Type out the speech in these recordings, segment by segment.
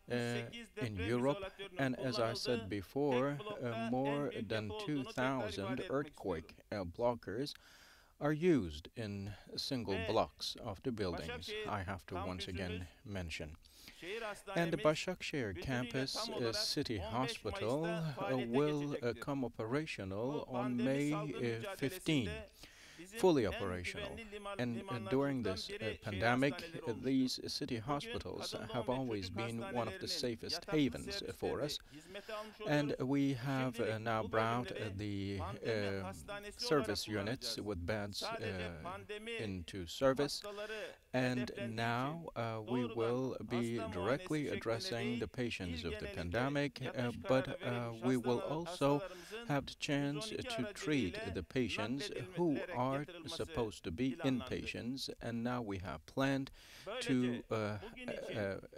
in Europe, and as I said before, more than 2,000 earthquake blockers are used in single blocks of the buildings, I have to once again mention. And the Başakşehir campus City Hospital will come operational on May 15, fully operational. And during this pandemic, these city hospitals have always been one of the safest havens for us. And we have now brought the service units with beds into service. And now we will be directly addressing the patients of the pandemic, but we will also have the chance to treat the patients who are supposed to be inpatients, and now we have planned to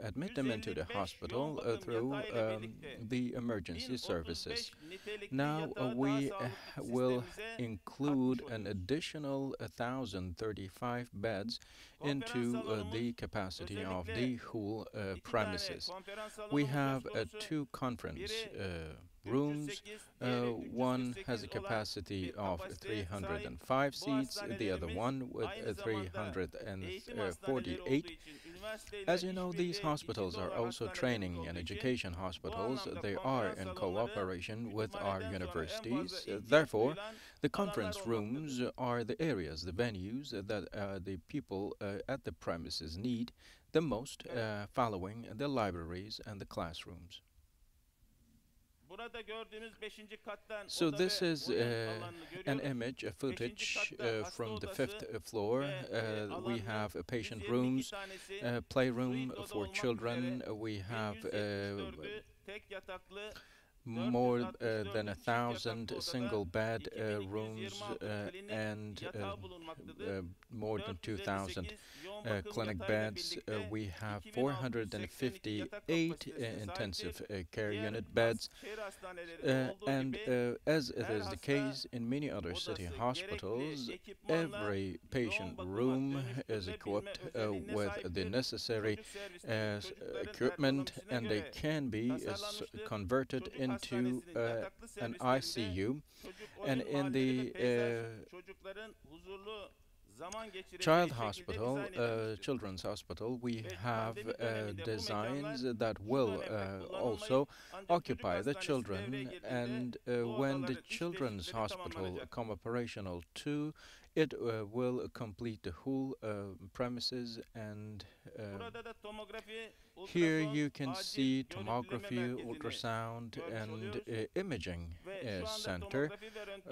admit them into the hospital through the emergency services. Now we will include an additional 1,035 beds into the capacity of the whole premises. We have two conference rooms. One has a capacity of 305 seats, the other one with 348. As you know, these hospitals are also training and education hospitals. They are in cooperation with our universities. Therefore, the conference rooms are the areas, the venues that the people at the premises need the most, following the libraries and the classrooms. So this is an image, a footage from the fifth floor. We have patient rooms, playroom for children. We have more than 1,000 single bed rooms and more than 2,000 clinic beds. We have 458 intensive care unit beds, and as it is the case in many other city hospitals, every patient room is equipped with the necessary equipment, and they can be converted into an ICU. And in the child hospital, children's hospital, we have designs that will also occupy the children, and when the children's hospital come operational too, it will complete the whole premises. And here you can see tomography, ultrasound, and imaging center.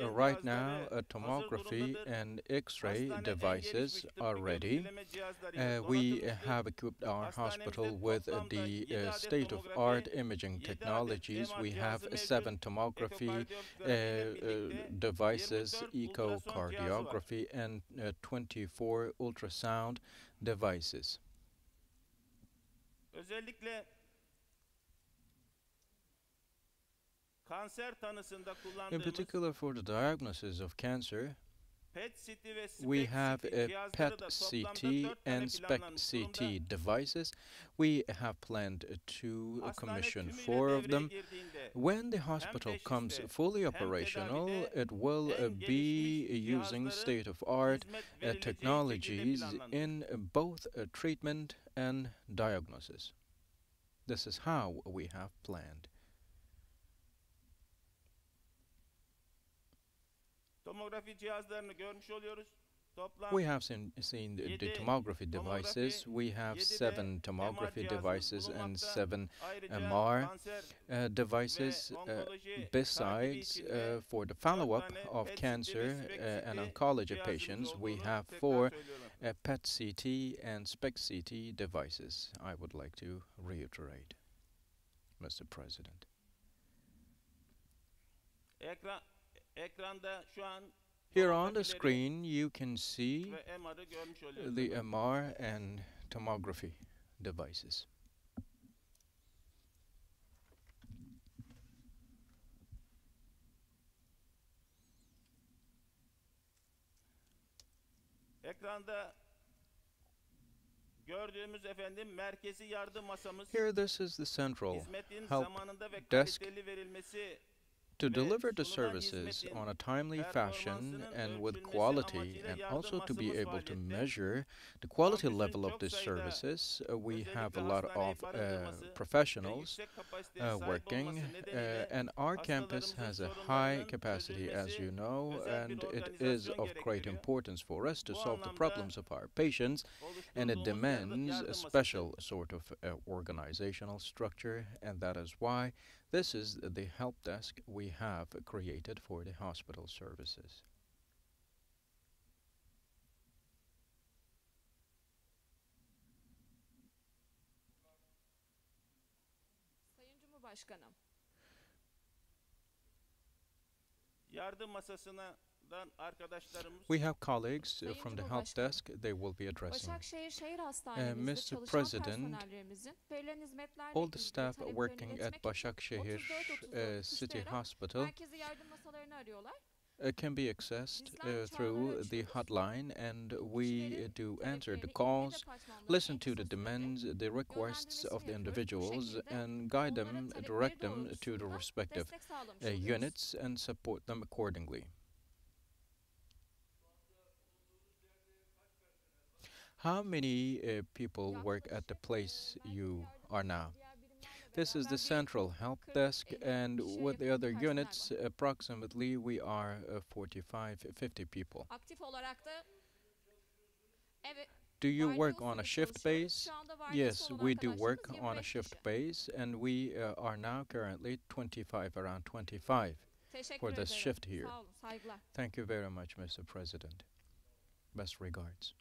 Right now, tomography and X-ray devices are ready. We have equipped our hospital with the state-of-art imaging technologies. We have 7 tomography devices, echocardiography, and 24 ultrasound devices. In particular, for the diagnosis of cancer, we have a PET-CT and SPECT-CT devices. We have planned to commission 4 of them. When the hospital comes fully operational, it will be using state-of-art technologies in both treatment and diagnosis. This is how we have planned. We have seen the tomography devices. We have 7 tomography devices and 7 MR devices. Besides, for the follow-up of cancer and oncology patients, we have 4 PET-CT and SPECT-CT devices. I would like to reiterate, Mr. President. Here on the screen you can see the MR and tomography devices. Here, this is the central hizmetin help zamanında ve desk kaliteli verilmesi to ve deliver the sunulan services hizmetin on a timely fashion performansının and with ölçülmesi quality, amacıyla and yardım also to be masamız able to faaliyette. measure the quality Kampüsün level of çok these sayıda services. We have özellikle a lot hastaneyi of barındırması ve professionals yüksek kapasiteye sahip working, olması nedeniyle and our campus hastalarımızın has a high sorunlarının capacity, as you çözülmesi know, özel bir and it is organizasyon of great gerektiriyor. importance for us to Bu solve the anlamda problems of our patients, and it oluşturduğumuz demands a yardım masası special sort of organizational structure, and that is why this is the help desk we have created for the hospital services. Sayın Cumhurbaşkanım, yardım masasından arkadaşlarımız We have colleagues Sayın from the help Cumhurbaşkanım, desk they will be addressing. Başakşehir Şehir Hastanemizde Mr. çalışan President, personellerimizin verilen hizmetlerle all the ilgili staff taleplerini working at iletmek için Başakşehir 34-34 City tuşlayarak Hospital merkezi yardım masalarını arıyorlar. can be accessed Bizler çağrıları through the açıyoruz. hotline, and we Kişilerin do answer the taleplerini ilgili calls, departmanlara listen en to kısa the sürede demands, the requests of yönlendirmesini the yapıyoruz. Bu individuals, şekilde and guide onlara them, talepleri direct them to the doğrultusunda respective destek sağlamış oluyoruz. units, and support them accordingly. How many people work at the place you are now? This is the central help desk, and with the other units, approximately we are 45, 50 people. Aktif olarak da evet, Do you vardiya work on a usulü shift çalışıyoruz. base? Şu anda vardiyası Yes, olan we do work arkadaşlarımız on a 25 shift kişi. base, and we are now currently 25, around 25 Teşekkür for this ederim. shift here. Sağ olun, saygılar. Thank you very much, Mr. President. Best regards.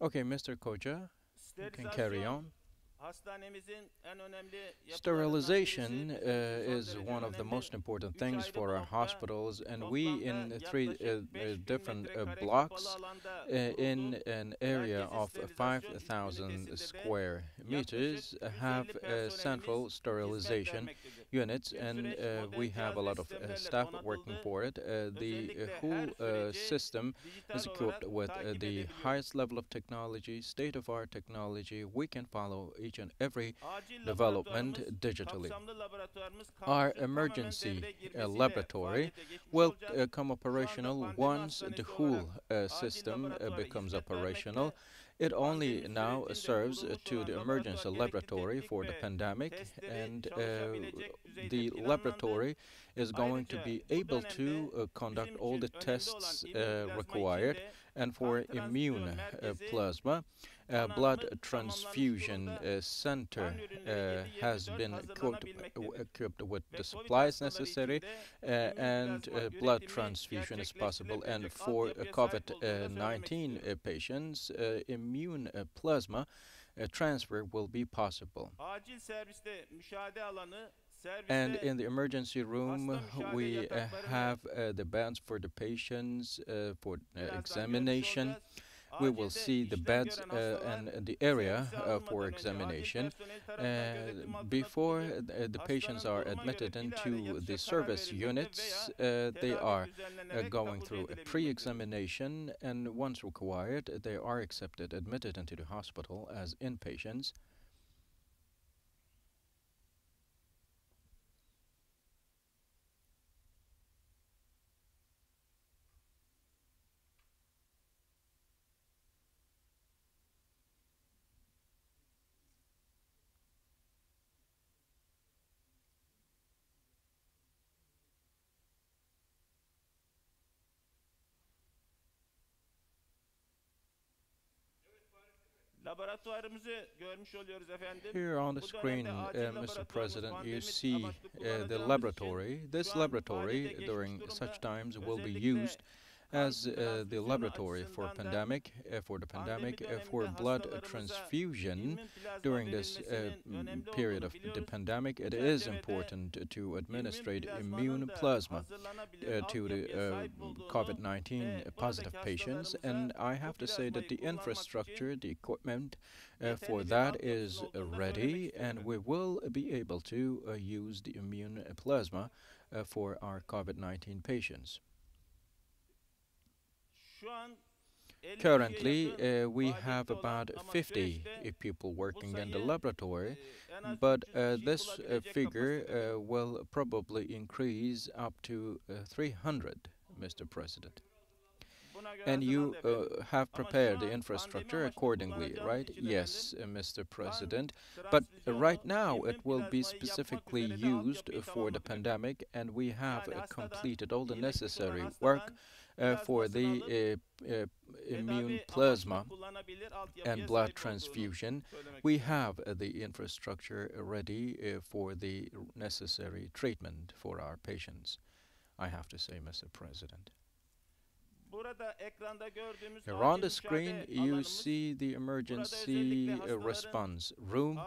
Okay, Mr. Koja, you can carry on. hastanemizin en önemli Sterilization yapılarından is birisi, son one derece of the önemli. most important 3 things ayrı for our blokta hospitals, and we in toplamda three yaklaşık 5.000 different metrekare blocks kapalı alanda in kurulduğum an area merkezi of sterilizasyon 5,000 ünitesinde de square meters yaklaşık have 150 personelimiz central hizmet sterilization vermektedir. units, Tüm and süreç modern we have a cihaz ve lot of sistemlerle staff working donatıldı. for it. The Özellikle her whole süreci system dijital is equipped olarak with takip the edebiliyoruz. highest level of technology, state-of-art technology. We can follow each and every Acil development laboratuvarımız, digitally. kapsamlı laboratuvarımız Our kampüsün tamamen emergency devreye girmesiyle laboratory faaliyete geçmiş will olacak. come Şu anda operational pandemi once the hastanesi whole olarak acil system laboratuvara becomes hizmet operational. vermekte. It only Pandemi now sürecinde serves kurulmuş to olan the emergency laboratuvar gerekli laboratory teknik for the ve pandemic, testleri and çalışabilecek düzeyde the planlandı. laboratory is going to Ayrıca be bu able to dönemde conduct bizim all için the önemli olan tests immün plazma required, içinde and for kan immune transfusyon merkezi plasma, blood donanımı tamamlanmış transfusion durumda. center Kan ürünleri has 7/24 been hazırlanabilmektedir. equipped with Ve the COVID supplies hastaları necessary, için de immün and plazma blood üretimi transfusion is possible. And gerçekleştirilebilecek for altyapıya sahip olduğunu da söylemek COVID-19 istiyorum. patients, immune plasma transfer will be possible. Acil serviste müşahede alanı, And serviste in the emergency room, hasta müşahede we yataklarını have the beds for the patients for birazdan görmüş examination. olacağız. We will Acilde see the işlem beds gören hastalar and the area servise for alınmadan önce acil examination. personel tarafından gözetim altında Before tutulup the patients hastanın are durumuna göre admitted bilahare into the yatışa karar service verilecektir units, veya they tedavi are düzenlenerek going taburcu through a edilebilecektir. pre-examination, and once required, they are accepted, admitted into the hospital as inpatients. Laboratuvarımızı görmüş oluyoruz efendim. Here on the Bu screen, dönemde acil Mr. laboratuvarımız President, you pandemi see amaçlı the kullanacağımız laboratory. için This şu an faaliyete laboratory geçmiş during durumda. such times will be Özellikle used kan as the transfüzyonu laboratory for açısından da pandemic, pandemi döneminde for blood hastalarımıza transfusion. immün plazma During this verilmesinin önemli period olduğunu of the biliyoruz. pandemic, Bu it is çerçevede important to immün administrate plazmanın immune da plasma hazırlanabilir to the altyapıya sahip olduğunu COVID-19 ve positive buradaki patients, hastalarımıza and I bu have to say that plazmayı the kullanmak infrastructure, için the equipment for yeterli bir that altyapısının is olduğunu da ready, söylemek and istiyorum. we will be able to use the immune plasma for our COVID-19 patients. Şu an Currently, we have about 50 people working in the laboratory, but this figure will probably increase up to 300, Mr. President. And you have prepared the infrastructure accordingly, right? Yes, Mr. President. But right now it will be specifically used for the pandemic, and we have completed all the necessary work for the immune plasma and blood transfusion. We have the infrastructure ready for the necessary treatment for our patients, I have to say, Mr. President. Here on the screen, you see the emergency response room.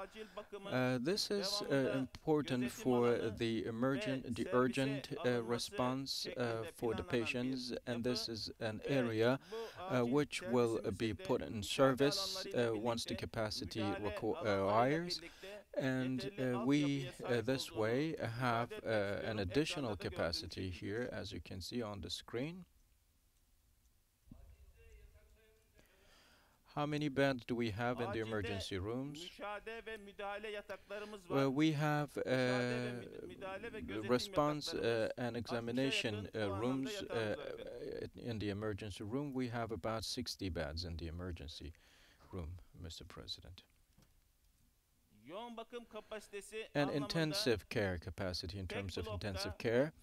This is important for the urgent response for the patients, and this is an area which will be put in service once the capacity requires. And we this way have an additional capacity here, as you can see on the screen. How many beds do we have in the emergency rooms? We have response and examination rooms in the emergency room. We have about 60 beds in the emergency room, Mr. President. And intensive care capacity in terms of intensive care.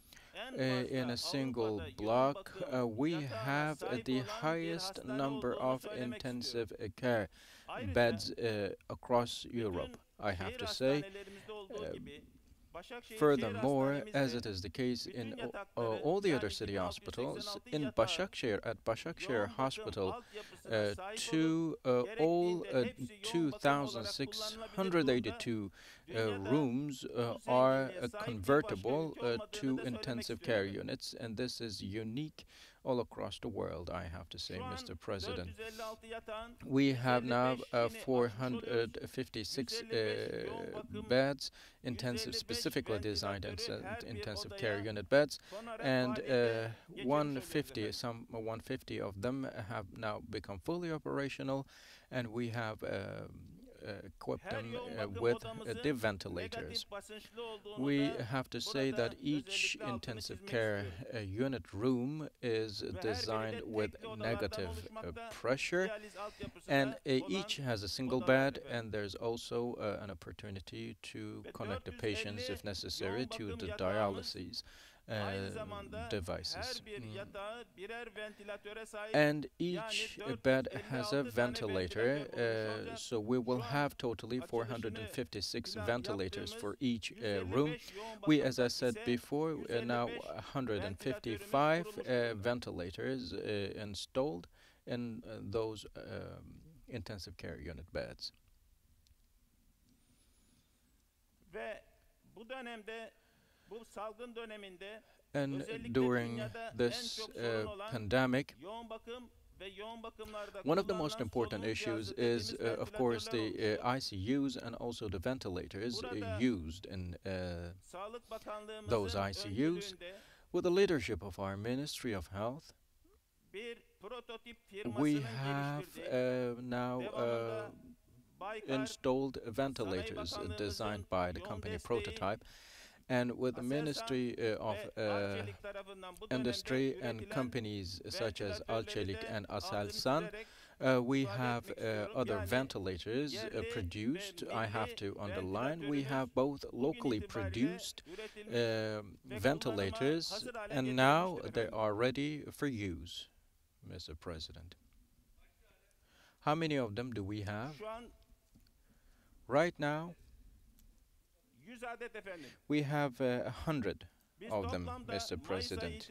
In a single block, we have the highest number of intensive care beds across Europe, I have to say. Furthermore, as it is the case in all the other city hospitals, in Başakşehir, at Başakşehir Hospital, all 2,682 rooms are convertible to intensive care units, and this is unique all across the world, I have to say, Mr. President. We have now 456 beds, specifically designed intensive care unit beds, and 150 of them have now become fully operational, and we have equipped them with the ventilators. We have to say that each intensive care unit room is designed with negative pressure, and each has a single bed, and there's also an opportunity to connect the patients, if necessary, to the dialysis devices. And each bed has a ventilator, so we will have totally 456 ventilators for each room. We, as I said before, now 155 ventilators installed in those intensive care unit beds. And during this pandemic, one of the most important issues is, of course, the ICUs and also the ventilators used in those ICUs. With the leadership of our Ministry of Health, we have now installed ventilators designed by the company Prototype. And with the Ministry of Industry and companies such as Arçelik and Aselsan, we have other ventilators produced. I have to underline, we have both locally produced ventilators, and now they are ready for use, Mr. President. How many of them do we have? Right now, we have 100 of them, Mr. President.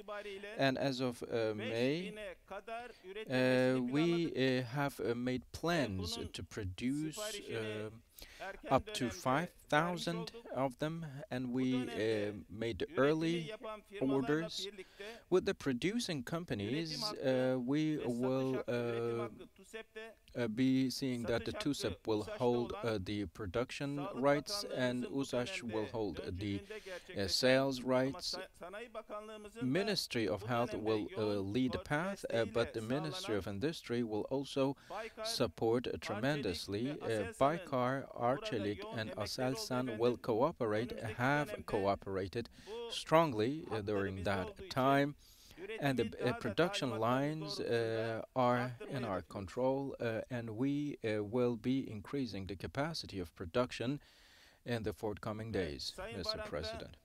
And as of May, we have made plans to produce up to 5,000 of them, and we made early orders. With the producing companies, we will be seeing that the TUSEP will hold the production rights and USAŞ will hold the sales rights. Ministry of Health will lead the path, but the Ministry of Industry will also support tremendously. Baykar, Arçelik, and Aselsan will have cooperated strongly during that time. And the production lines are in our control, and we will be increasing the capacity of production in the forthcoming days, Mr. President.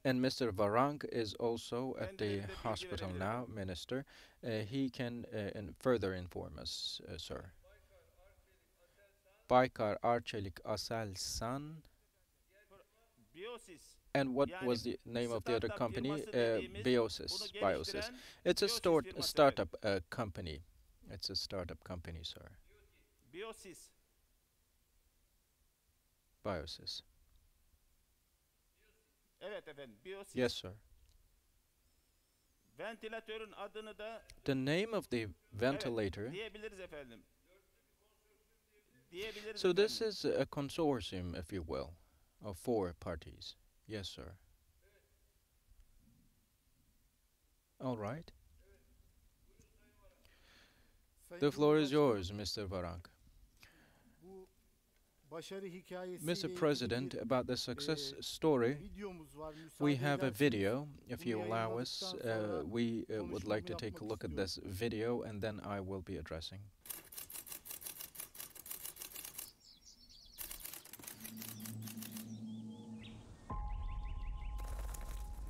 And Mr. Varank is also at the hospital now, Minister. He can further inform us, sir. Baykar, Arçelik, Aselsan. And what was the name of the other company? Biosis. It's a startup company. It's a startup company, sir. Biosis. Yes, sir. The name of the ventilator. So this is a consortium, if you will, of 4 parties. Yes, sir. All right. The floor is yours, Mr. Varank. Mr. President, about the success story, we have a video. If you allow us, we would like to take a look at this video, and then I will be addressing.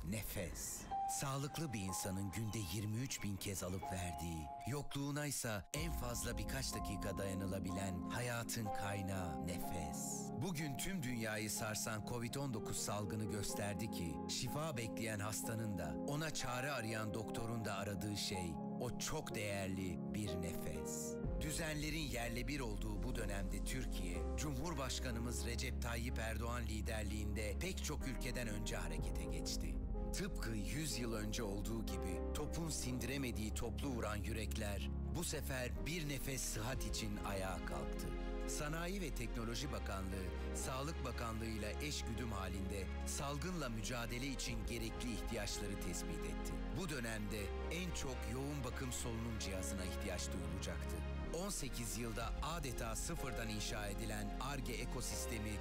Nefes. Sağlıklı bir insanın günde 23 bin kez alıp verdiği, yokluğuna ise en fazla birkaç dakika dayanılabilen hayatın kaynağı nefes. Bugün tüm dünyayı sarsan Covid-19 salgını gösterdi ki, şifa bekleyen hastanın da, ona çare arayan doktorun da aradığı şey, o çok değerli bir nefes. Düzenlerin yerle bir olduğu bu dönemde Türkiye, Cumhurbaşkanımız Recep Tayyip Erdogan liderliğinde pek çok ülkeden önce harekete geçti. Tıpkı 100 yıl önce olduğu gibi topun sindiremediği toplu vuran yürekler bu sefer bir nefes sıhhat için ayağa kalktı. Sanayi ve Teknoloji Bakanlığı, Sağlık Bakanlığı ile eş güdüm halinde salgınla mücadele için gerekli ihtiyaçları tespit etti. Bu dönemde en çok yoğun bakım solunum cihazına ihtiyaç duyulacaktı. 18 yılda adeta sıfırdan inşa edilen Ar-Ge ekosistemi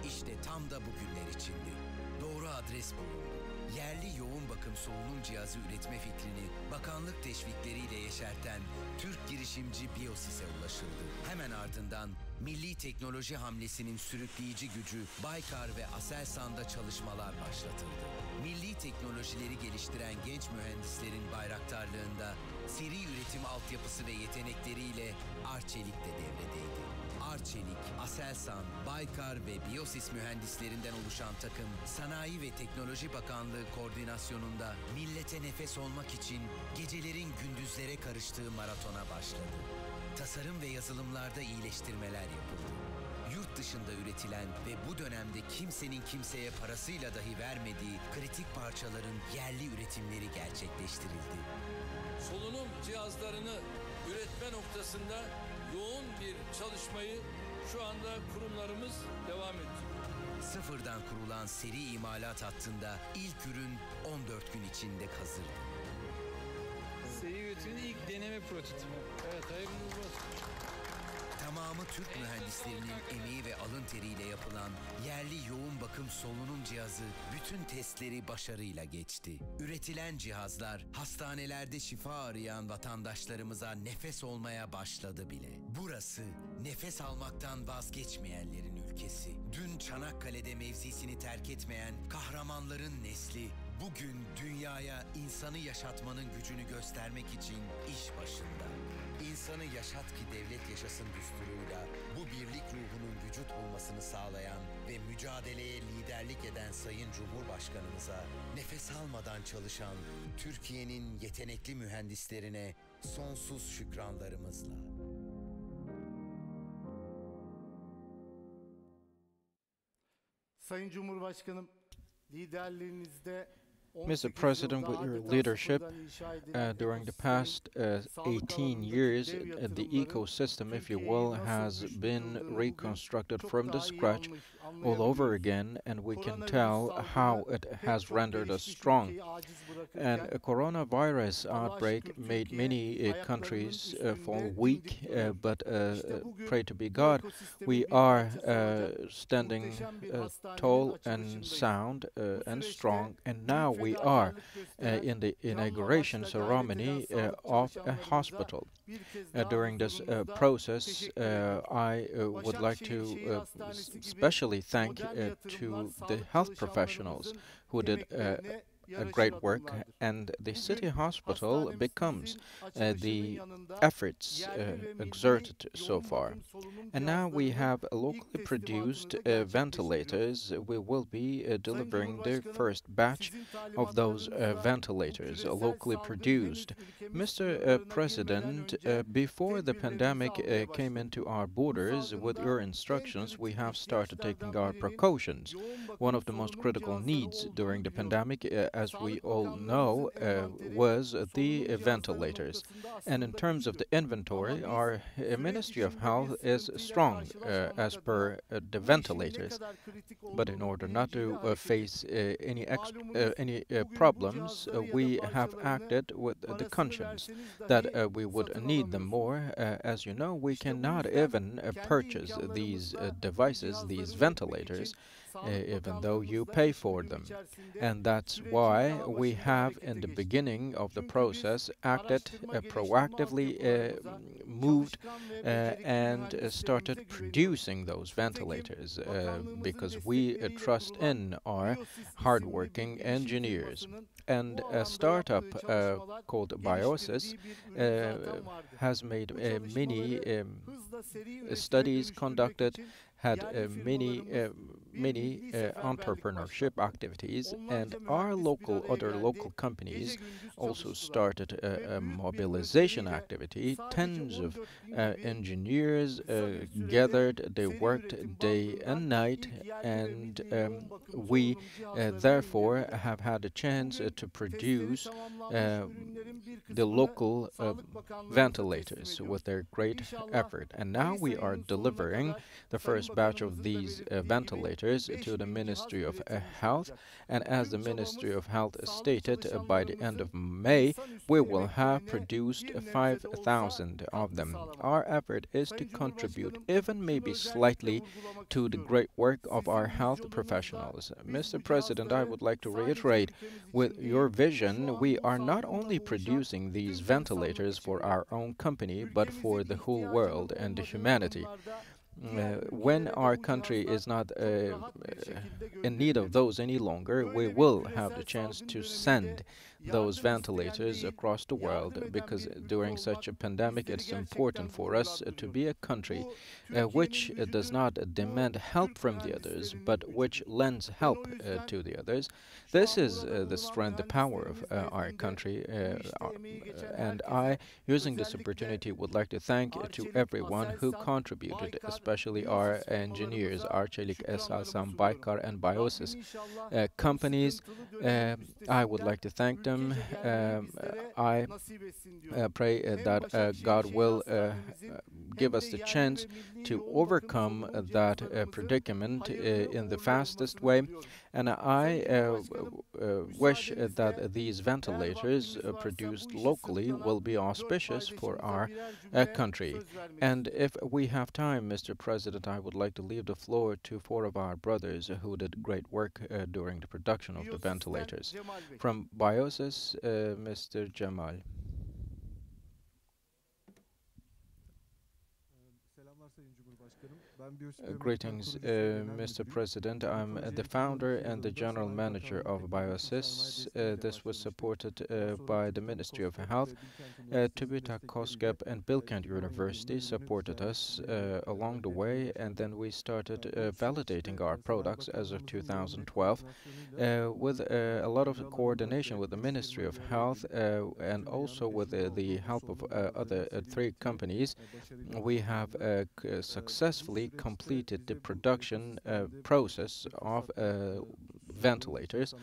işte tam da bugünler içindi. Doğru adres bulundu. Yerli yoğun bakım solunum cihazı üretme fikrini bakanlık teşvikleriyle yeşerten Türk girişimci Biosis'e ulaşıldı. Hemen ardından milli teknoloji hamlesinin sürükleyici gücü Baykar ve Aselsan'da çalışmalar başlatıldı. Milli teknolojileri geliştiren genç mühendislerin bayraktarlığında seri üretim altyapısı ve yetenekleriyle Arçelik de devredeydi. Arçelik, Aselsan, Baykar ve Biosis mühendislerinden oluşan takım, Sanayi ve Teknoloji Bakanlığı koordinasyonunda millete nefes olmak için gecelerin gündüzlere karıştığı maratona başladı. Tasarım ve yazılımlarda iyileştirmeler yapıldı. Yurt dışında üretilen ve bu dönemde kimsenin kimseye parasıyla dahi vermediği kritik parçaların yerli üretimleri gerçekleştirildi. Solunum cihazlarını üretme noktasında yoğun bir çalışmayı şu anda kurumlarımız devam ediyor. Sıfırdan kurulan seri imalat hattında ilk ürün 14 gün içinde hazırdı. Seri üretimin ilk deneme prototipi. Evet, hayırlı uğurlu olsun. Tamamı Türk mühendislerinin emeği ve alın teriyle yapılan yerli yoğun bakım solunum cihazı bütün testleri başarıyla geçti. Üretilen cihazlar hastanelerde şifa arayan vatandaşlarımıza nefes olmaya başladı bile. Burası nefes almaktan vazgeçmeyenlerin ülkesi. Dün Çanakkale'de mevzisini terk etmeyen kahramanların nesli bugün dünyaya insanı yaşatmanın gücünü göstermek için iş başında. İnsanı yaşat ki devlet yaşasın düsturuyla bu birlik ruhunun vücut bulmasını sağlayan ve mücadeleye liderlik eden Sayın Cumhurbaşkanımıza, nefes almadan çalışan Türkiye'nin yetenekli mühendislerine sonsuz şükranlarımızla. Sayın Cumhurbaşkanım, liderliğinizde Mr. President, with your leadership, during the past 18 years, the ecosystem, if you will, has been reconstructed from the scratch all over again, and we can tell how it has rendered us strong. And a coronavirus outbreak made many countries fall weak, but pray to be God, we are standing tall and sound and strong, and now we are in the inauguration ceremony of a hospital. During this process, I would like to especially thank to the health professionals who did a great work, and the city hospital becomes the efforts exerted so far. And now we have locally produced ventilators. We will be delivering the first batch of those ventilators, locally produced. Mr. President, before the pandemic came into our borders, with your instructions, we have started taking our precautions. One of the most critical needs during the pandemic, as we all know, was the ventilators. And in terms of the inventory, our Ministry of Health is strong as per the ventilators. But in order not to face any problems, we have acted with the conscience that we would need them more. As you know, we cannot even purchase these devices, these ventilators, even though you pay for them. And that's why we have, in the beginning of the process, acted proactively, moved and started producing those ventilators because we trust in our hardworking engineers. And a startup called Biosis has made many studies conducted, had many entrepreneurship activities, and our other local companies also started a mobilization activity. Tens of engineers gathered, they worked day and night, and we therefore have had a chance to produce the local ventilators with their great effort. And now we are delivering the first batch of these ventilators to the Ministry of Health, and as the Ministry of Health stated, by the end of May we will have produced 5,000 of them. Our effort is to contribute, even maybe slightly, to the great work of our health professionals. Mr. President, I would like to reiterate, with your vision, we are not only producing these ventilators for our own company, but for the whole world and the humanity. When our country is not in need of those any longer, we will have the chance to send those ventilators across the world, because during such a pandemic it's important for us to be a country which does not demand help from the others, but which lends help to the others. This is the strength, the power of our country, and I, using this opportunity, would like to thank to everyone who contributed, especially our engineers, Arçelik, Esasan, Baykar, and Biosis companies. I would like to thank them. I pray that God will give us the chance to overcome that predicament in the fastest way. And I wish that these ventilators produced locally will be auspicious for our country. And if we have time, Mr. President, I would like to leave the floor to four of our brothers who did great work during the production of the ventilators. From Biosis, Mr. Jamal. Greetings, Mr. President. I'm the founder and the general manager of Biosis. This was supported by the Ministry of Health. TÜBİTAK, KOSGEB, and Bilkent University supported us along the way, and then we started validating our products as of 2012 with a lot of coordination with the Ministry of Health and also with the help of other three companies. We have successfully completed the production process of ventilators.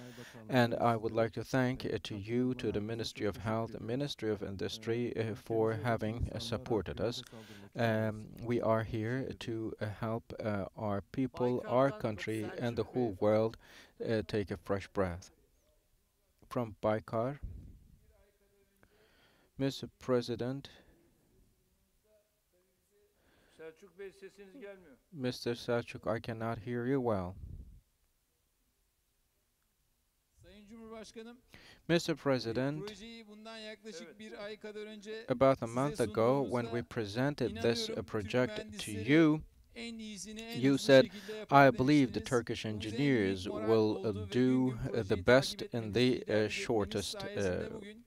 And I would like to thank to you, to the Ministry of Health, the Ministry of Industry, for having supported us. We are here to help our people, our country, and the whole world take a fresh breath. From Baykar, Mr. President, Selçuk Bey sesiniz gelmiyor. Mr. Selçuk, I cannot hear you well. Sayın Cumhurbaşkanım, Mr. President, projeyi bundan yaklaşık bir ay kadar önce about a month ago, when we presented this project to you, en iyisini en you hızlı said, şekilde I yapın believe the demiştiniz. Turkish Bu bize en engineers büyük moral will oldu ve do bugün projeyi the best takip in etmemiz, the liderlik etmemiz shortest sayesinde bugün,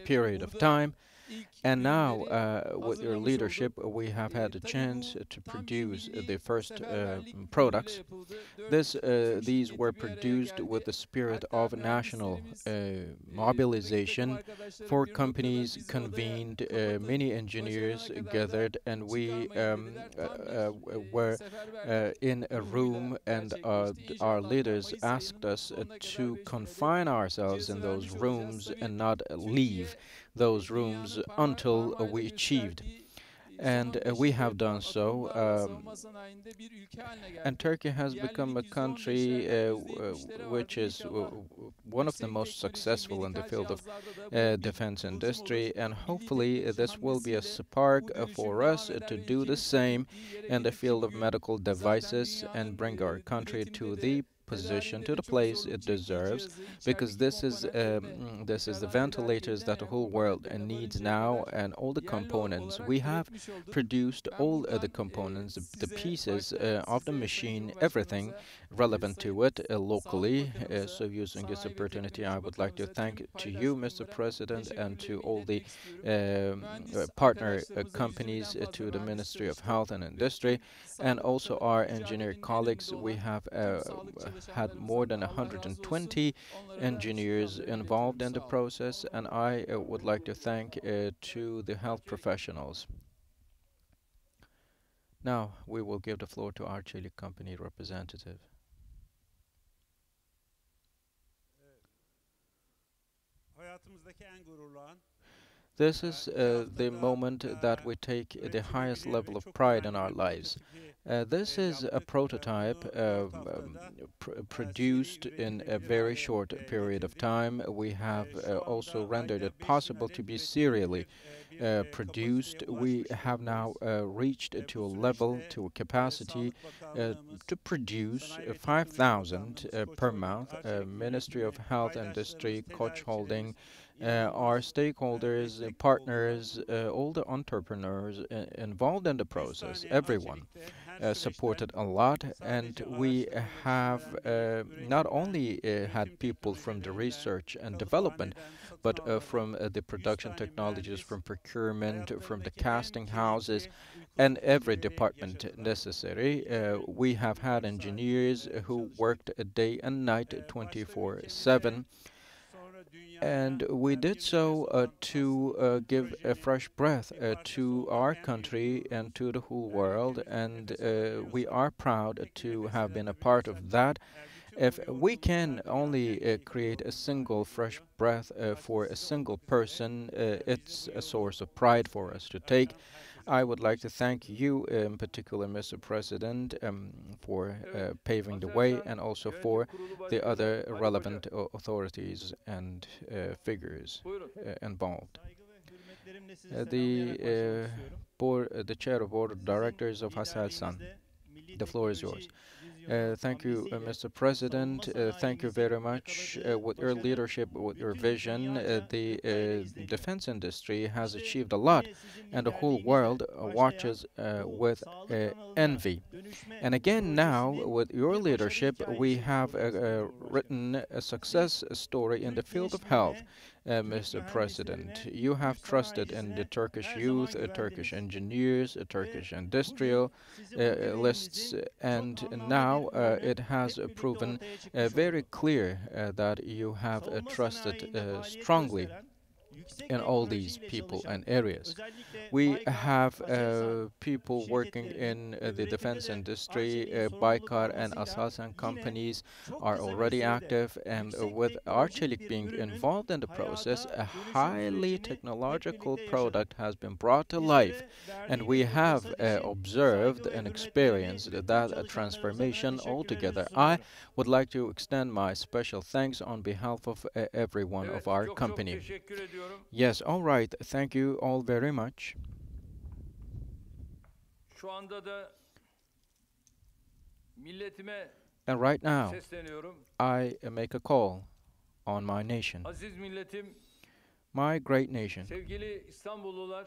period of burada time. ilk And now, ürünleri with your hazırlamış leadership, olduk. we have had a Tabii chance bu to tam bir produce milli the first seferberlik ruhuyla products. yapıldı. Dört These Türk were şirketi bir araya produced geldi. with the spirit Hatta of national mühendislerimiz, buradaki mobilization. takım arkadaşlarım Four bir noktada companies bizi odaya convened, kapatıp many engineers başarana kadar da gathered, and we çıkarmayın dediler. Tam bir were seferberlik in a room, and our gerçekleşti. leaders İnşallah asked Mayıs us ayının sonuna to kadar bu confine ourselves in those vermiş rooms olacağız. and Tabii not leave those rooms until we achieved. And we have done so. And Turkey has become a country which is one of the most successful in the field of defense industry, and hopefully this will be a spark for us to do the same in the field of medical devices and bring our country to the position, to the place it deserves, because this is the ventilators that the whole world needs now, and all the components. We have produced all the components, the pieces of the machine, everything relevant to it locally. So using this opportunity, I would like to thank to you, Mr. President, and to all the partner companies, to the Ministry of Health and Industry, and also our engineer colleagues. We have had more than 120 engineers involved in the process, and I would like to thank to the health professionals. Now we will give the floor to our Chile company representative. This is the moment that we take the highest level of pride in our lives. This is a prototype produced in a very short period of time. We have also rendered it possible to be serially produced. We have now reached to a level, to a capacity to produce 5,000 per month. Ministry of Health Industry, Koç Holding, our stakeholders, partners, all the entrepreneurs involved in the process, everyone supported a lot, and we have not only had people from the research and development, but from the production technologies, from procurement, from the casting houses, and every department necessary. We have had engineers who worked day and night 24/7. And we did so to give a fresh breath to our country and to the whole world, and we are proud to have been a part of that. If we can only create a single fresh breath for a single person, it's a source of pride for us to take. I would like to thank you in particular, Mr. President, for paving the way, and also for the other relevant authorities and figures involved. The chair of board of directors of Haselsan, the floor is yours. Thank you, Mr. President. Thank you very much. With your leadership, with your vision, the defense industry has achieved a lot, and the whole world watches with envy. And again now, with your leadership, we have written a success story in the field of health. Mr. President, you have trusted in the Turkish youth, Turkish engineers, Turkish industrialists, and now it has proven very clear that you have trusted strongly in all these people and areas. We have people working in the defense industry. Baykar and Aselsan companies are already active, and with Arçelik being involved in the process, a highly technological product has been brought to life, and we have observed and experienced that transformation altogether. I would like to extend my special thanks on behalf of everyone of our company. Yes, all right. Thank you all very much. Şu anda da milletime And right now, sesleniyorum. I make a call on my nation, Aziz milletim, my great nation, sevgili İstanbullular,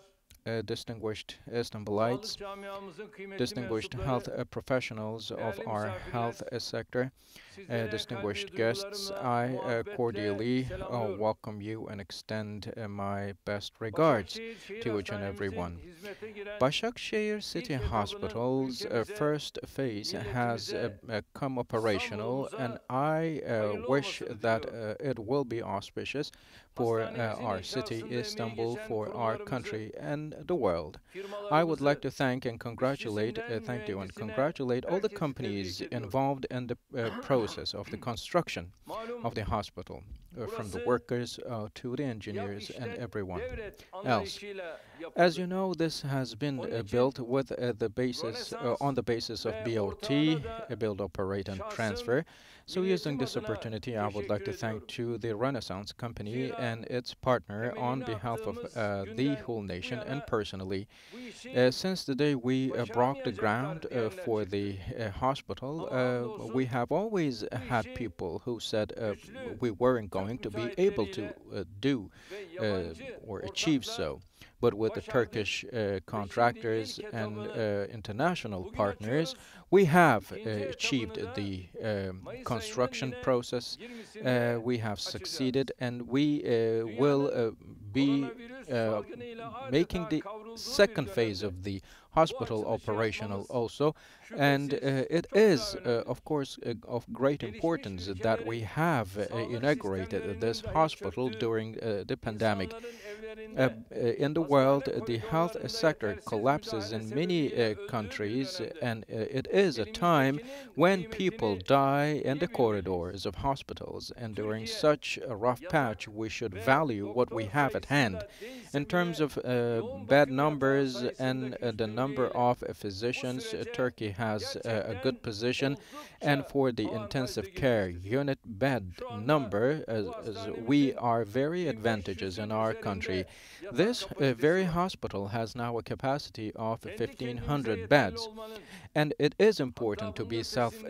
distinguished sağlık Istanbulites, camiamızın kıymetli distinguished health mensupları, professionals of değerli our misafirler, health sector, sizlere distinguished kalbi guests, duygularımla, I muhabbetle cordially selamlıyorum. welcome you and extend my best regards Başakşehir Şehir to each and every Hastanemizin one. hizmete giren Başakşehir City ilk etapının Hospital's ülkemize, first phase has milletimize, come operational, and İstanbul'umuza I hayırlı wish olmasını that diliyorum. it will be auspicious for Hastanemizin our city, inşasında emeği Istanbul, geçen for our kurumlarımızı, country, and the world. I would firmalarımızı, like to thank and congratulate, işçisinden thank you and mühendisine congratulate all the herkesi companies tebrik ediyorum. involved in the process of the construction Malum of the hospital, from the burası workers to the yap engineers and işlet everyone devret else. anlayışıyla As you yapıldı. know, this has been Onun için built with the basis on the basis of ve BOT, ortağına da build, operate, and şahsım transfer. So, using milletim this adına opportunity, I would like to teşekkür thank ediyorum. to the Renaissance Company Zira and its partner on temelini behalf of attığımız the günden whole bu nation and yana personally. bu işi Since the day we broke the ground başaramayacaklar for diyenler the çıktı. hospital, Ama hamdolsun we have always bu had işi people who said güçlü we weren't Türk going to be able to müteahhitleriyle do ve yabancı or achieve ortakla so. But with the başardık. Turkish Ve contractors şimdi ilk and etabını international bugün partners, açıyoruz. we have İkinci achieved etabını da the Mayıs construction ayının yine process. 20'sinde We have açacağız. succeeded, and we will Dünyanın be koronavirüs salgınıyla making adeta the kavrulduğu bir second phase dönemde of the hospital açılışı operational yapmamız also. And şüphesiz it çok daha is, önemli. of course, of great Gelişmiş importance that we ülkelerin have sağlık inaugurated sistemlerinin this dahi hospital çöktüğü, during the pandemic. insanların evlerinde In the hastane world, the health koridorlarında sector yetersiz collapses müdahale in many sebebiyle öldürüldüğü countries, dönemde and it is a time elimizdekinin when people kıymetini die in the iyi bilmeliyiz. corridors of hospitals. And during Türkiye such a rough yatak patch, we should ve value what we doktor have at hand. sayısında değilse In terms bile of yoğun bed bakım yatağı numbers sayısındaki and the number üstünlüğüyle of bu physicians, sürece Turkey has a gerçekten good position. And oldukça for the avantajlı intensive care girmiştir. unit bed Şu anda number, bu as hastanemizin we are very 1500'ün advantageous in our country. üzerinde yatak This kapasitesi very var. hospital has now a capacity of Kendi kendimize 1,500 yeterli beds, olmanın, and it is hatta important to bunun be ötesinde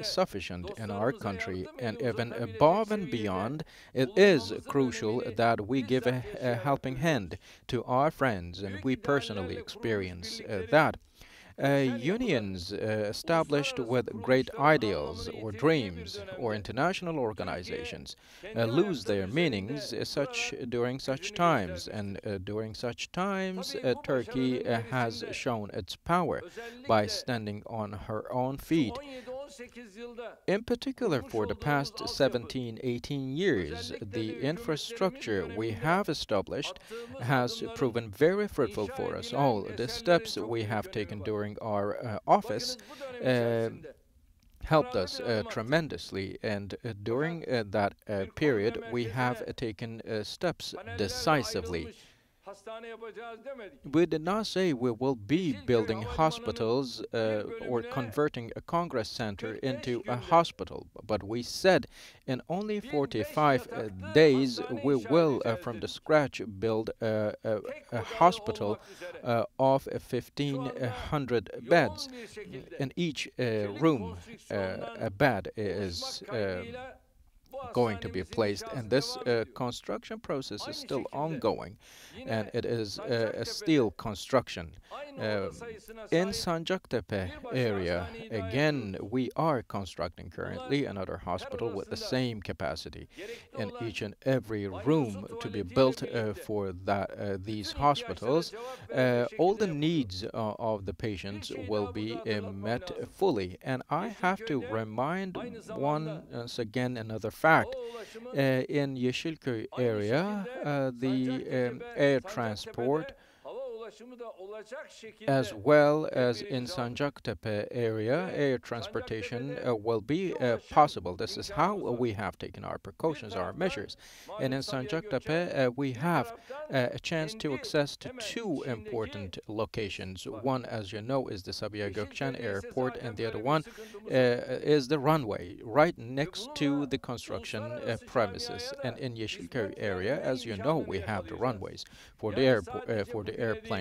self-sufficient in our dostlarımıza country, yardım and eli even uzatabilecek above and seviyede beyond, it is bulunmamızın crucial önemini that we give a bizzat yaşayarak helping hand görüyoruz. to our friends, and Büyük we personally ideallerle kurulmuş experience birliklerin that. küresel Unions yapının established uluslararası with great kuruluşların ideals anlamını or yitirdiği bir dreams or dönemde international Türkiye organizations kendi lose their ayakları meanings üzerinde such durarak during such gücünü times, göstermiştir. and during such times Tabii bu Turkey başarının has gerisinde shown its power by özellikle standing on her own şu feet. 17-18 yılda In particular, kurmuş for the olduğumuz past altyapı, 17-18 years, özellikle de the hükümetlerimin infrastructure we döneminde have established attığımız has adımların proven very fruitful inşa for us edilen all. The eserlerin steps çok we büyük have önemi taken var. during our office Bakınız bu dönem uh, içerisinde helped kararlı us bir adım attık. tremendously, and during Fakat that bir period kongre we have merkezine taken steps panellerle decisively. ayrılmış hastane yapacağız demedik. We did not say we will be Yeşilköy building Havalimanı'nın hospitals bir or bölümüne converting a congress center 45 into a günde hospital, but we said in only 1005 45 yataklı days hastane we inşa will edeceğiz from the dedik. scratch build a Tek odalı hospital olmak üzere of şu anda 1,500 beds. yoğun bir şekilde In each çelik room, konstrüksiyondan a bed oluşmak is kaydıyla bu going to be hastanemizin placed, inşası and this devam ediyor. construction process is Aynı still şekilde ongoing, yine and it is a Sancaktepe'de steel construction. aynı oda Um, sayısına in sahip Sancaktepe bir başka area, hastaneyi daha again, yapıyoruz. we are constructing currently Bunlar another her hospital with the odasında same capacity gerekli in olan each and every banyosu, room to be tuvaletiyle built birlikte for these bütün hospitals. ihtiyaçlara cevap verecek All the şekilde yapılıyor. needs of the patients Bir şey will daha be burada hatırlatmak met lazım. fully, and I have to Yeşilköy'de remind aynı zamanda once again another fact, hava ulaşımı in Yeşilköy aynı area, şekilde the air transport, hava ulaşımı da olacak as şekilde well as in tedbirimizi aldık. Sancaktepe area, Ve air transportation Sancaktepe'de will be iki ulaşım possible. This is how imkanımız var. we have taken our Bir precautions, our taraftan measures. And malum in Sabiha Sancaktepe, Gökçen, we bir have taraftan a chance to kendi access to hemen two içindeki important locations. var. One, as you know, is the Sabiha Gökçen Yeşilköy'de ise airport, zaten and the other böyle bir one sıkıntımız yok. is the runway right next to bununla the construction uluslararası premises. camiaya And da in Yeşilköy hizmet area, verme as you know, we imkanını have the yakalayacağız. runways for the Yani sadece for the bugüne değil, airplanes.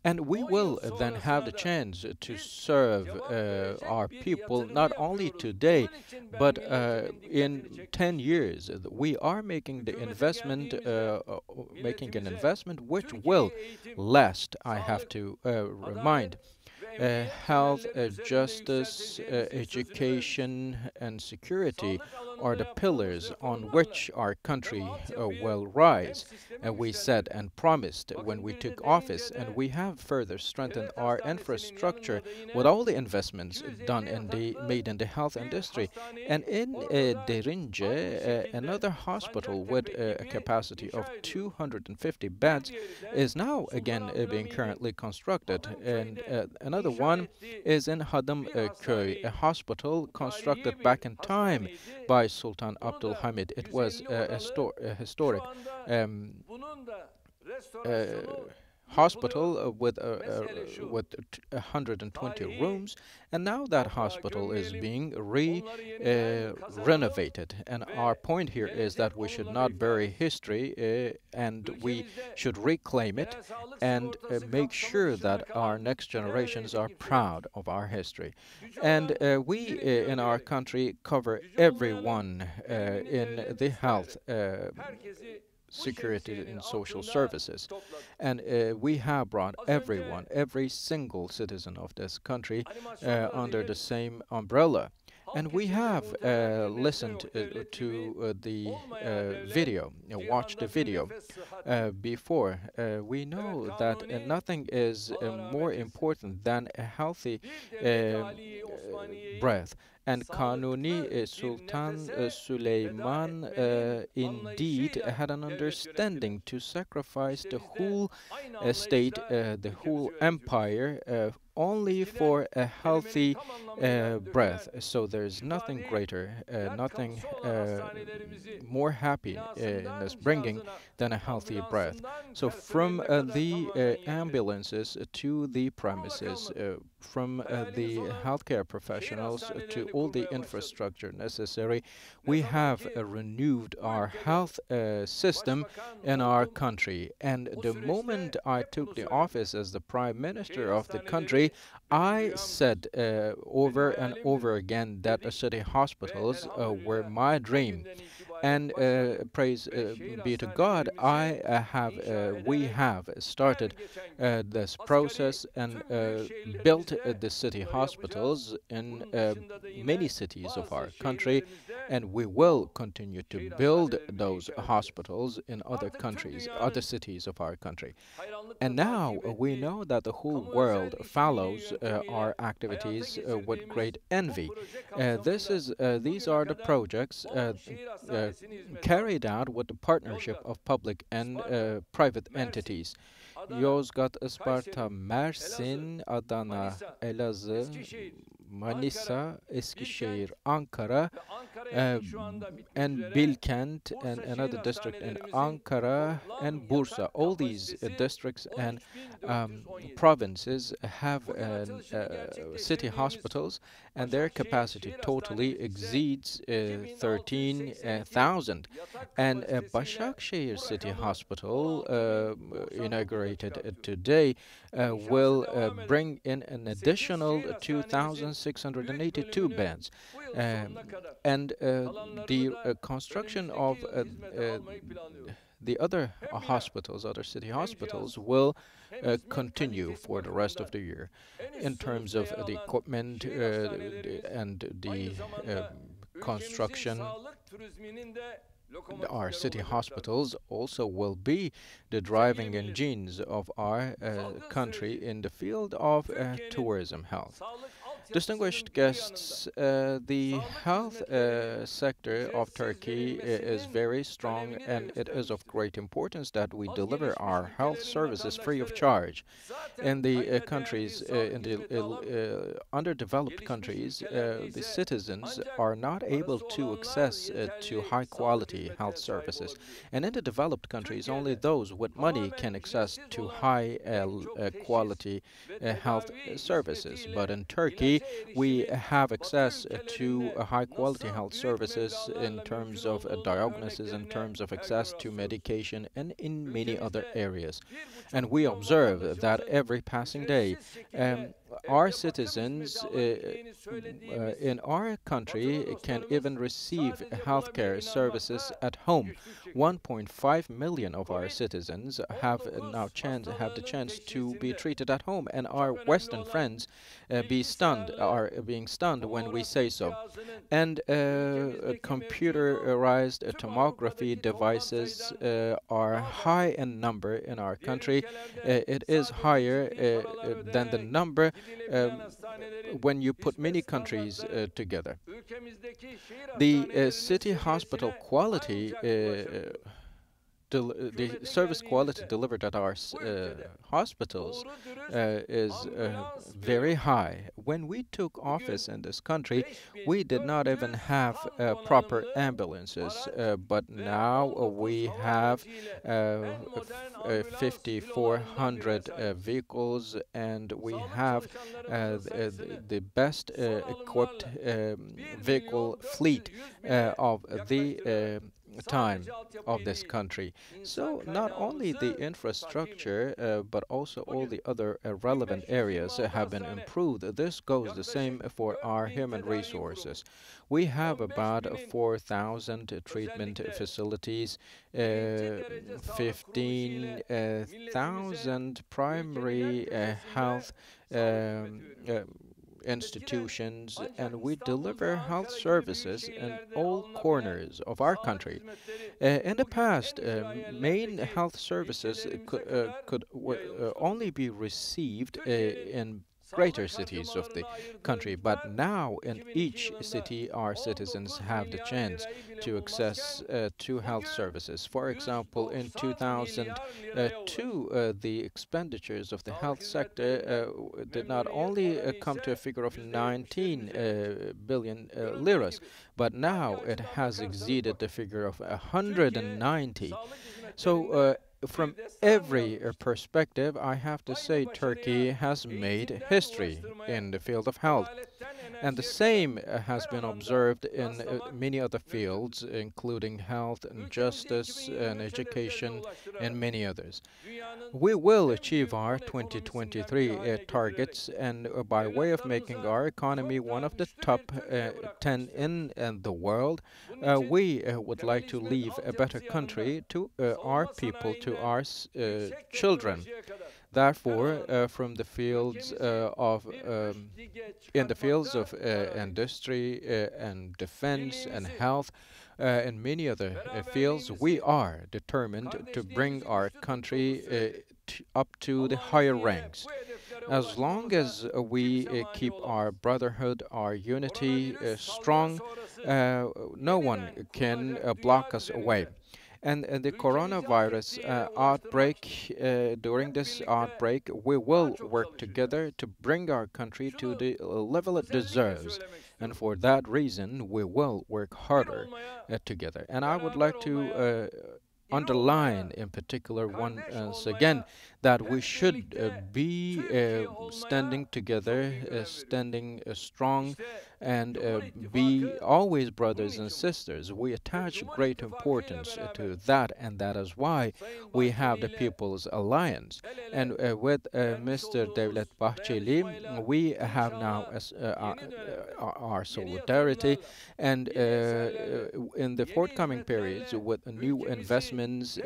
And we 10 will yıl then have the sonrasına da chance to biz serve cevap verecek our bir people yatırımı not only yapıyoruz. today, Bunun için ben but milletimin dikkatini in çekmek 10 istiyorum. years. We are making the Hükümete investment, geldiğimizde making an milletimize investment which Türkiye'yi will eğitim, last. I have sağlık, to adalet remind ve emniyet health, temelleri üzerinde justice, yükselteceğimizin sözünü verdik. education, and security Sağlık alanında are the yaptığımız pillars on reformlarla which our country hem altyapıyı will hem rise. sistemi We said güçlendirdik. and promised when Bakın we bir de took office, Derince'de and we have further strengthened devlet our hastanesinin infrastructure yanında da yine with all the investments 250 done in the yataklı made in the health bir industry. hastaneyi And in orada da Derince, aynı şekilde another hospital with Sancaktepe a gibi capacity of inşa ediyoruz. 250 Bir beds diğeri de is now again Sultan being Abdülhamid'in currently constructed, and Hadımköy'de another inşa one ettiği is in bir Hadımköy, a hastaneydi. hospital Bu constructed tarihi bir back in time hastaneydi. by Sultan Bunu da Abdülhamid. It was 150 odalı, historic şu anda bunun da restorasyonu hospital yapılıyor. Mesele şu, with 120 tarihi rooms, and now that toprağa hospital is gömmeyelim, being onları yeniden kazanalım renovated. And ve our point here is gelecek that we should onurları not bury iflas. history, and we Ülkemizde should reclaim it genel sağlık and sigortası make kapsamı sure dışında that our kalan next generations are ekiplerimiz proud of our history. gücü And olan we bir in our bölge, country cover gücü olmayanın everyone verimini in devlet the ister. health, Herkesi bu security, şemsiyenin and social altında services. topladık. And we have brought Az önce everyone, every single citizen of this country animasyonlar under the dedim. same umbrella. Halk And we içinde have muhtemelen bir listened metre yok. Devlet to gibi the olmayan devlet video, watched the cihanda video bir nefes sıhhati. before. We know that Kanuni, nothing is Allah rahmet more etsin. important than a healthy Bir devlet Ali Osmaniye'yi breath. And sağlıklı Kanuni bir Sultan nefese Süleyman feda etmenin indeed anlayışıyla had an devlet understanding yönettiler. to sacrifice İşte the biz de whole aynı state, anlayışla the ülkemizi whole yönetiyoruz. empire, only Eskiden for a kelimenin healthy tam anlamıyla breath. dökülen So there's nothing şifahi greater, hayat nothing kapısı olan hastanelerimizi more happy in binasından this bringing cihazına, than a healthy breath. ambulansından So from personeline kadar the tamamen yeniledik. ambulances to the premises, kalmadı. from Hayalimiz the olan healthcare professionals to hastanelerini all the kurmaya başladık. infrastructure necessary, Ne we zaman have ki renewed bu our ülkede health system başbakan in our oldum, country. And o the süreçte moment I hep bunu took the söyledim. office as the prime minister Şehir of the country, hastaneleri benim I rüyamdır. said over and hayalimdir over again that dedik city ve hospitals were elhamdülillah my dream. bugünden itibaren And başladık praise ve şehir be to God, hastanelerimizi we inşa have ederek started her geçen gün this asgari process and tüm büyük built şehirlerimizde the city bunları hospitals yapacağız. in Bunun dışında da yine many cities of bazı our country, şehirlerimizde and we will bu continue to şehir build hastanelerimizi those inşa edeceğiz. hospitals in other Artık tüm countries, dünyanın other cities of our country. hayranlıkla And now takip we ettiği know that the whole kamu özel world işbirliği follows yöntemiyle our hayata activities with geçirdiğimiz great bu envy. proje These kapsamında are the bugüne kadar projects 10 şehir hastanesini hizmete aldık. carried out with the partnership Yozgat, of public and Isparta, private Mersin, entities. Adana, Yozgat, Isparta, Kayseri, Mersin, Adana, Manisa, Elazığ, Eskişehir, Manisa, Eskişehir, Bilkent Ankara, ve Ankara'ya şu anda bitmek and üzere Bilkent, Bursa and şehir another district in hastanelerimizin Ankara toplam and Bursa. yatak All these kapasitesi districts and 13.417. provinces have Bugün açılışını city gerçekleştirdiğimiz hospitals, and their Başakşehir capacity Şehir totally Hastanemiz ise exceeds 13,000. yatak And kapasitesiyle Başakşehir bu City rakamı Hospital, 16.099'a inaugurated çıkartıyor. today, will devam eden bring in an additional şehir hastanemizin 2,682 büyük beds. bu yıl sonuna kadar And kalanlarını the da construction önümüzdeki of yıl hizmete almayı planlıyoruz. the other Hem bina, hospitals, other city hem hospitals, cihaz, will hem hizmet continue kalitesi for the rest of the bakımından year. en üst In terms of sınıfta yer the alan equipment şehir hastanelerimiz and the aynı zamanda construction, ülkemizin sağlık turizminin de our lokomotifleri city olacaklar. hospitals also will be the driving engines of our country in the field of tourism health. Sağlık Distinguished guests, the health sector of Turkey is very strong, and it is of great importance that we deliver our health services free of charge. In the countries, in the underdeveloped countries, the citizens are not able to access to high quality health services. And in the developed countries, only those with money can access to high quality health services. But in Turkey, we have access to high quality health services in terms of diagnosis, in terms of access to medication, and in many other areas. And we observe that every passing day, our citizens in our country can even receive healthcare services at home. 1.5 million of our citizens have the chance to be treated at home, and our Western friends are being stunned when we say so. And computerized tomography devices are high in number in our country. It is higher than the number when you put many countries together. The city hospital quality the service quality delivered at our hospitals is very high. When we took office in this country, we did not even have proper ambulances, but now we have 5,400 vehicles, and we have the best equipped vehicle fleet of the time of this country. So not only the infrastructure, but also all the other relevant areas have been improved. This goes the same for our human resources. We have about 4,000 treatment facilities, 15,000 primary health institutions, and we deliver health services in all corners of our country. In the past, main health services could only be received in greater cities of the country, but now in each city our citizens have the chance to access to health services. For example, in 2002 the expenditures of the health sector did not only come to a figure of 19 billion liras, but now it has exceeded the figure of 190. So from every perspective, I have to say Turkey has made history in the field of health. And the same has been observed in many other fields, including health and justice and education and many others. We will achieve our 2023 targets, and by way of making our economy one of the top 10 in the world, we would like to leave a better country to our people, to our children. Therefore, from the fields in the fields of industry and defense and health, and many other fields, we are determined to bring our country up to the higher ranks. As long as we keep our brotherhood, our unity strong, no one can block us away. And the coronavirus outbreak, during this outbreak, we will work together to bring our country to the level it deserves. And for that reason, we will work harder together. And I would like to underline in particular once again that we should be standing together, standing strong, and be always brothers and sisters. We attach great importance to that, and that is why we have the People's Alliance. And with Mr. Devlet Bahçeli, we have now our solidarity, and in the forthcoming periods, with new investments,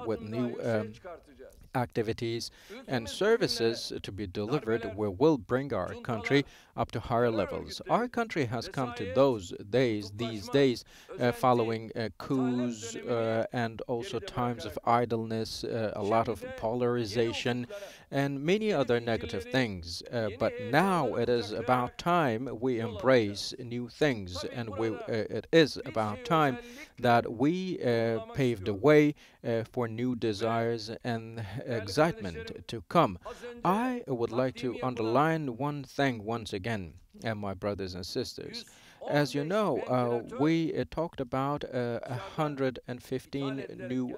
with new activities and services to be delivered, we will bring our country up to higher levels. Our country has come to these days, following coups and also times of idleness, a lot of polarization, and many other negative things. But now it is about time we embrace new things, and it is about time that we pave the way for new desires and excitement to come. I would like to underline one thing once again, my brothers and sisters. As you know, we talked about 115 new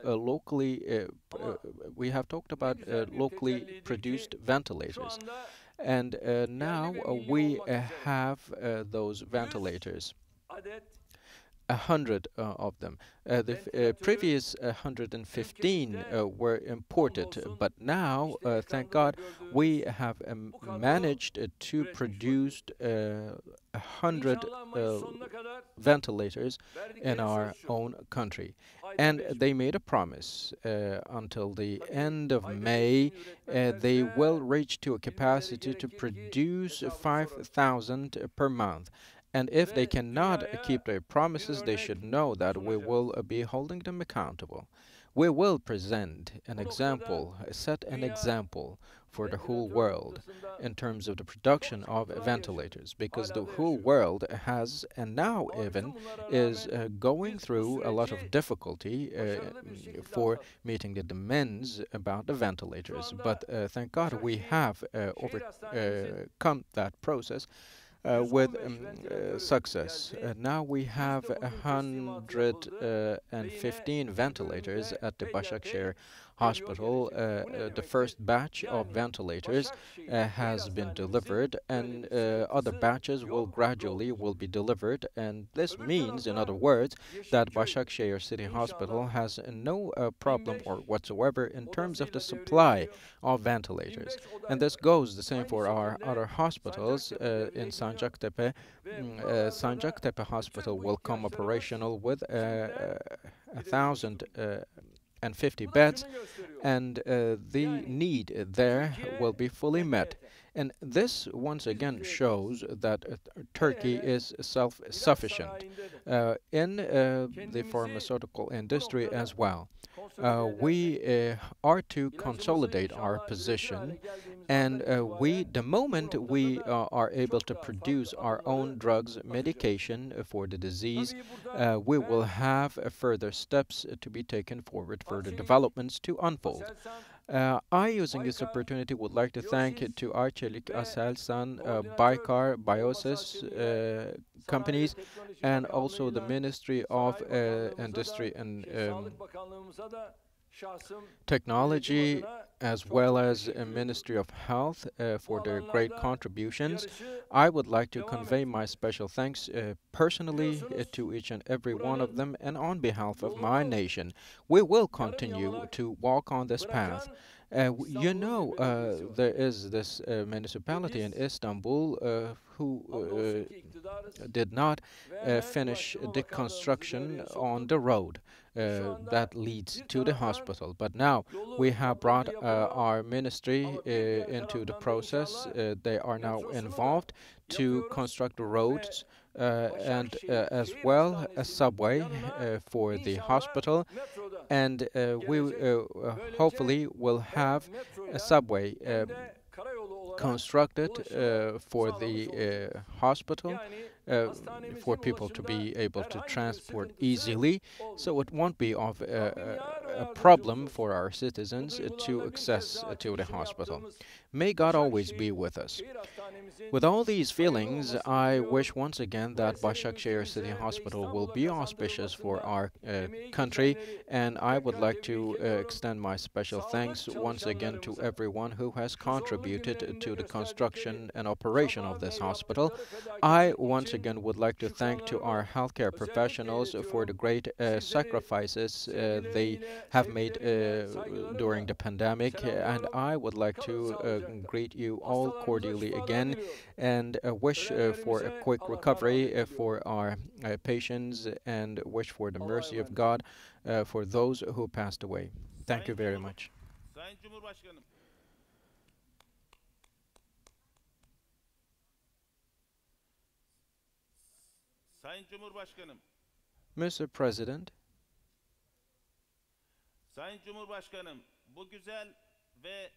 we have talked about locally produced ventilators. And now we have those ventilators. 100 of them. The previous 115 were imported, but now, thank God, we have managed to produce 100 ventilators in our own country. And they made a promise until the end of May, they will reach to a capacity to produce 5,000 per month. And if they cannot keep their promises, they should know that we will be holding them accountable. We will present an example, set an example for the whole world in terms of the production of ventilators, because the whole world has, and now even, is going through a lot of difficulty for meeting the demands about the ventilators. But thank God we have overcome that process with success. Now we have 115 ventilators at the Başakşehir Hospital. The first batch of ventilators has been delivered, and other batches will gradually be delivered. And this means, in other words, that Başakşehir City Hospital has no problem or whatsoever in terms of the supply of ventilators. And this goes the same for our other hospitals in Sancaktepe. Sancaktepe Hospital will come operational with 1,050 beds, and the need there will be fully met. And this once again shows that Turkey is self-sufficient in the pharmaceutical industry as well. We are to consolidate our position, and the moment we are able to produce our own drugs, medication for the disease, we will have further steps to be taken forward, further developments to unfold. I, using this opportunity, would like to thank to Arçelik, Aselsan, Baykar, Biosis companies, and also the Ministry of Industry and Technology, as well as a Ministry of Health for their great contributions. I would like to convey my special thanks personally to each and every one of them, and on behalf of my nation. We will continue to walk on this path. You know, there is this municipality in Istanbul who did not finish the construction on the road that leads to the hospital. But now we have brought our ministry into the process. They are now involved to construct the roads and as well a subway for the hospital, and we hopefully will have a subway constructed for the hospital for people to be able to transport easily, so it won't be of a problem for our citizens to access to the hospital. May God always be with us. With all these feelings, I wish once again that Başakşehir City Hospital will be auspicious for our country, and I would like to extend my special thanks once again to everyone who has contributed to the construction and operation of this hospital. I once again would like to thank to our healthcare professionals for the great sacrifices they have made during the pandemic, and I would like to greet you all cordially again and wish for a quick recovery for our patients, and wish for the mercy of God for those who passed away. Thank you very much. Sayın Cumhurbaşkanım. Sayın Cumhurbaşkanım. Mr. President, Sayın Cumhurbaşkanım, bu güzel ve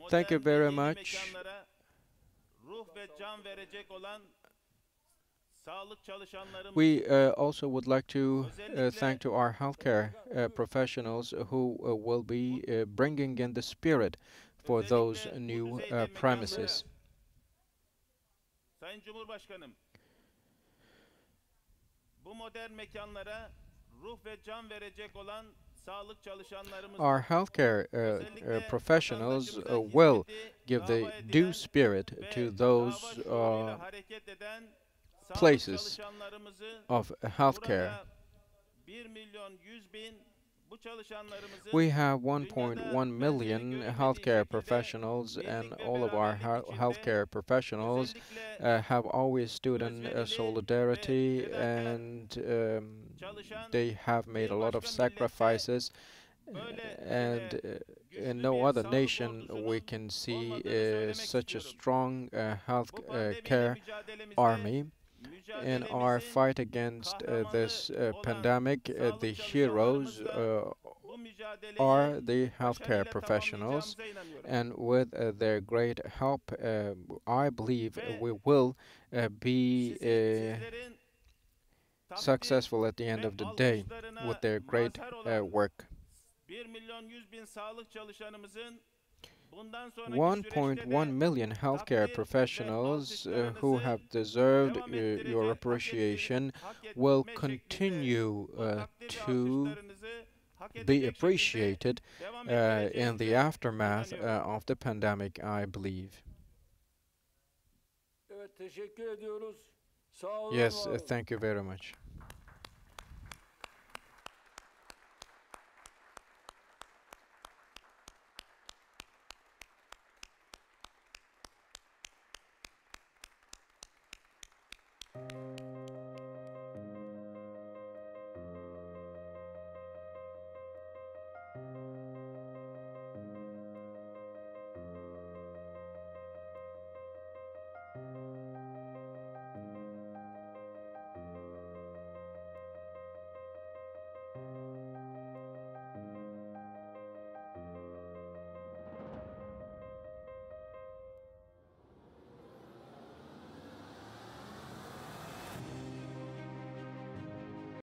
Thank you modern ve very yeni much. mekanlara ruh ve can verecek olan sağlık çalışanlarımız, We also would like to özellikle thank to our healthcare professionals who will be bringing in the spirit for those özellikle bu new düzeyde mekanlara, premises. Sayın Cumhurbaşkanım, bu modern mekanlara ruh ve can verecek olan sağlık çalışanlarımız, Our healthcare özellikle professionals vatandaşımıza will hizmeti give the dava due edilen spirit ve to dava those şuuruyla hareket eden sağlık places çalışanlarımızı, of healthcare. burada 1.100.000 bu çalışanlarımızın We have dünyada 1.1 benzeri million görülmediği healthcare şekilde professionals, and birlik ve all of our beraberlik içinde healthcare professionals özellikle have always stood in özverili solidarity, ve fedakar and çalışan they have made bir a lot of başka millette sacrifices. böyle And güçlü in no bir other sağlık nation we ordusunun can see olmadığını söylemek such a istiyorum. strong Bu health pandemiyle care mücadelemizde army. In our mücadelemizin fight against this kahramanı olan pandemic, the sağlık heroes çalışanlarımızla bu mücadeleyi are the healthcare başarıyla professionals, tamamlayacağımıza inanıyorum. and with their great help, I believe we will be Sizlerin takdir successful at the end ve of the day alkışlarına with their great mazhar olan work. 1.100.000 sağlık çalışanımızın bundan sonraki 1.1 süreçte de million healthcare takdir ve professionals who alkışlarınızı have deserved devam your ettirecek, hak appreciation etme will şeklinde continue bu takdir ve to alkışlarınızı hak be edecek şekilde appreciated devam in the ettireceğinize aftermath inanıyorum. of the pandemic, I believe. Evet, teşekkür ediyoruz. Sağ olun, Yes, var olun. thank you very much.